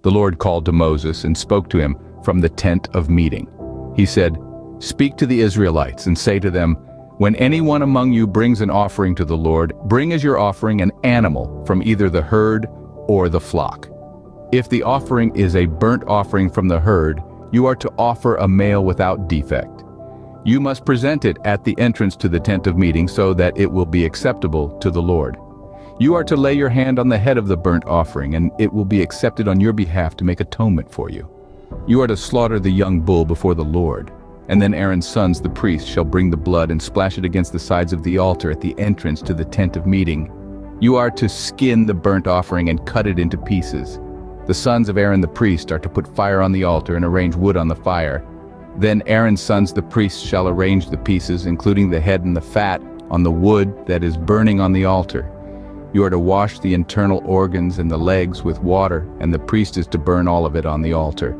The Lord called to Moses and spoke to him from the tent of meeting. He said, "Speak to the Israelites and say to them, when anyone among you brings an offering to the Lord, bring as your offering an animal from either the herd or the flock. If the offering is a burnt offering from the herd, you are to offer a male without defect. You must present it at the entrance to the tent of meeting so that it will be acceptable to the Lord. You are to lay your hand on the head of the burnt offering, and it will be accepted on your behalf to make atonement for you. You are to slaughter the young bull before the Lord, and then Aaron's sons, the priests, shall bring the blood and splash it against the sides of the altar at the entrance to the tent of meeting. You are to skin the burnt offering and cut it into pieces. The sons of Aaron the priest are to put fire on the altar and arrange wood on the fire. Then Aaron's sons, the priests, shall arrange the pieces, including the head and the fat, on the wood that is burning on the altar. You are to wash the internal organs and the legs with water, and the priest is to burn all of it on the altar.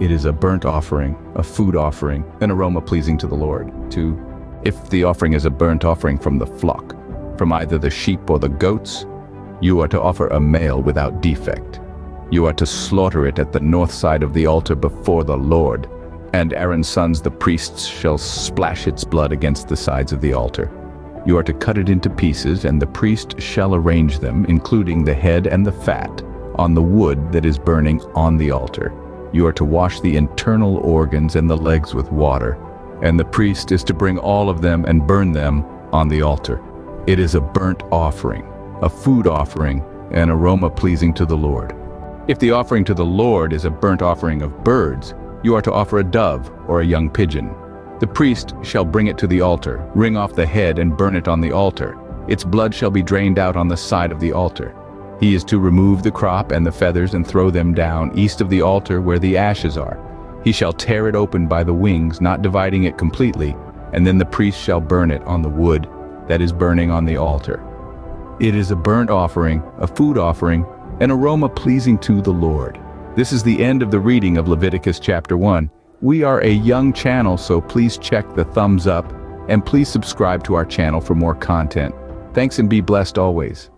It is a burnt offering, a food offering, an aroma pleasing to the Lord. 2. If the offering is a burnt offering from the flock, from either the sheep or the goats, you are to offer a male without defect. You are to slaughter it at the north side of the altar before the Lord, and Aaron's sons, the priests, shall splash its blood against the sides of the altar. You are to cut it into pieces, and the priest shall arrange them, including the head and the fat, on the wood that is burning on the altar. You are to wash the internal organs and the legs with water, and the priest is to bring all of them and burn them on the altar. It is a burnt offering, a food offering, an aroma pleasing to the Lord. If the offering to the Lord is a burnt offering of birds, you are to offer a dove or a young pigeon. The priest shall bring it to the altar, wring off the head and burn it on the altar. Its blood shall be drained out on the side of the altar. He is to remove the crop and the feathers and throw them down east of the altar where the ashes are. He shall tear it open by the wings, not dividing it completely, and then the priest shall burn it on the wood that is burning on the altar. It is a burnt offering, a food offering, an aroma pleasing to the Lord. This is the end of the reading of Leviticus chapter 1. We are a young channel, so please check the thumbs up and please subscribe to our channel for more content. Thanks and be blessed always.